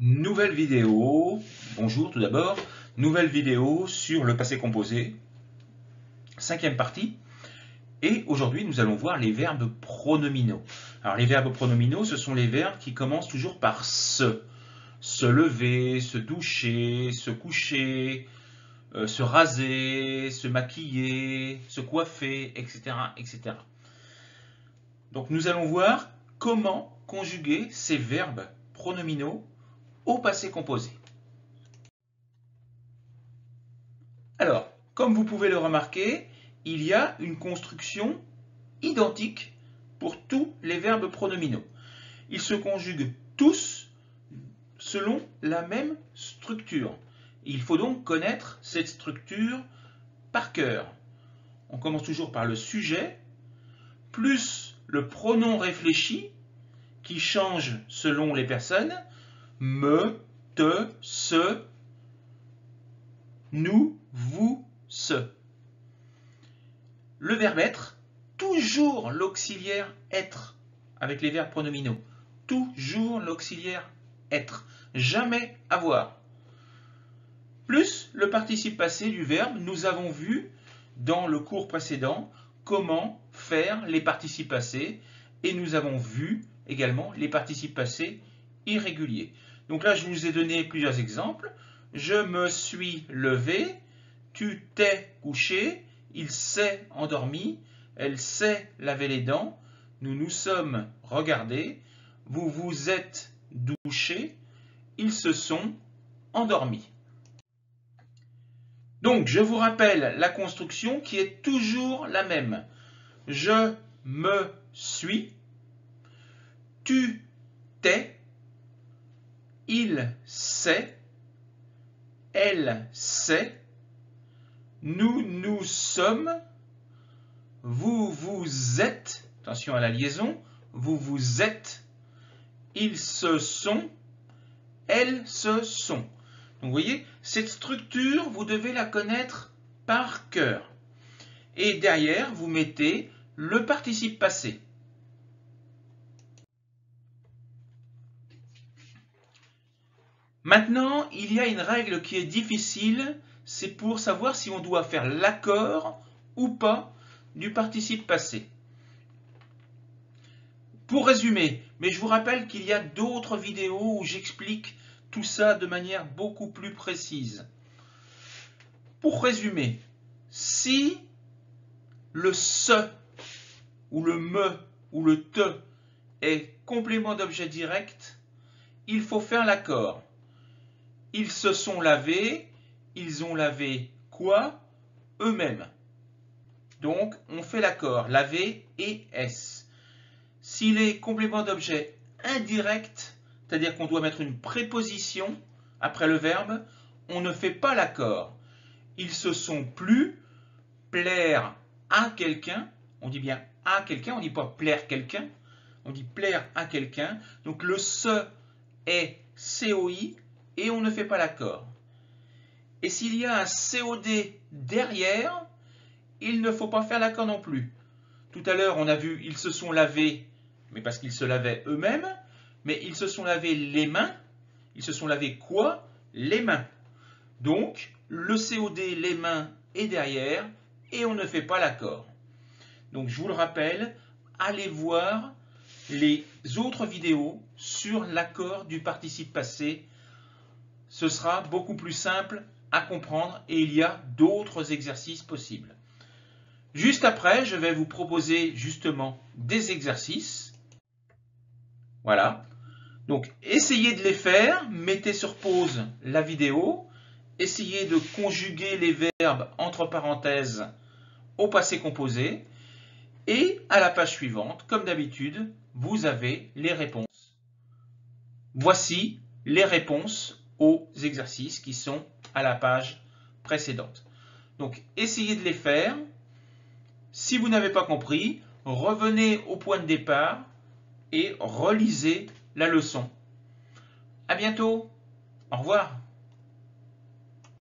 Nouvelle vidéo, bonjour tout d'abord, nouvelle vidéo sur le passé composé, cinquième partie, et aujourd'hui nous allons voir les verbes pronominaux. Alors les verbes pronominaux, ce sont les verbes qui commencent toujours par se lever, se doucher, se coucher, se raser, se maquiller, se coiffer, etc., etc. Donc nous allons voir comment conjuguer ces verbes pronominaux au passé composé. Alors, comme vous pouvez le remarquer, il y a une construction identique pour tous les verbes pronominaux. Ils se conjuguent tous selon la même structure. Il faut donc connaître cette structure par cœur. On commence toujours par le sujet, plus le pronom réfléchi, qui change selon les personnes, me, te, se, nous, vous, ce. Le verbe être, toujours l'auxiliaire être, avec les verbes pronominaux. Toujours l'auxiliaire être, jamais avoir. Plus le participe passé du verbe, nous avons vu dans le cours précédent comment faire les participes passés et nous avons vu également les participes passés irréguliers. Donc là, je vous ai donné plusieurs exemples. Je me suis levé, tu t'es couché, il s'est endormi, elle s'est lavé les dents, nous nous sommes regardés, vous vous êtes douché, ils se sont endormis. Donc, je vous rappelle la construction qui est toujours la même. Je me suis, tu t'es, il s'est, elle s'est, nous nous sommes, vous vous êtes, attention à la liaison, vous vous êtes, ils se sont, elles se sont. Donc vous voyez, cette structure, vous devez la connaître par cœur. Et derrière, vous mettez le participe passé. Maintenant, il y a une règle qui est difficile, c'est pour savoir si on doit faire l'accord ou pas du participe passé. Pour résumer, mais je vous rappelle qu'il y a d'autres vidéos où j'explique tout ça de manière beaucoup plus précise. Pour résumer, si le se ou le me ou le te est complément d'objet direct, il faut faire l'accord. Ils se sont lavés, ils ont lavé quoi? Eux-mêmes. Donc, on fait l'accord, laver et s. S'il est complément d'objet indirect, c'est-à-dire qu'on doit mettre une préposition après le verbe, on ne fait pas l'accord. Ils se sont plu, plaire à quelqu'un, on dit bien à quelqu'un, on ne dit pas plaire quelqu'un, on dit plaire à quelqu'un. Donc le se est COI et on ne fait pas l'accord. Et s'il y a un COD derrière, il ne faut pas faire l'accord non plus. Tout à l'heure, on a vu ils se sont lavés, mais parce qu'ils se lavaient eux-mêmes, mais ils se sont lavés les mains. Ils se sont lavés quoi? Les mains. Donc, le COD, les mains, est derrière et on ne fait pas l'accord. Donc, je vous le rappelle, allez voir les autres vidéos sur l'accord du participe passé. Ce sera beaucoup plus simple à comprendre et il y a d'autres exercices possibles. Juste après, je vais vous proposer justement des exercices. Voilà. Donc, essayez de les faire, mettez sur pause la vidéo, essayez de conjuguer les verbes entre parenthèses au passé composé et à la page suivante, comme d'habitude, vous avez les réponses. Voici les réponses aux exercices qui sont à la page précédente. Donc, essayez de les faire. Si vous n'avez pas compris, revenez au point de départ et relisez la leçon. À bientôt. Au revoir.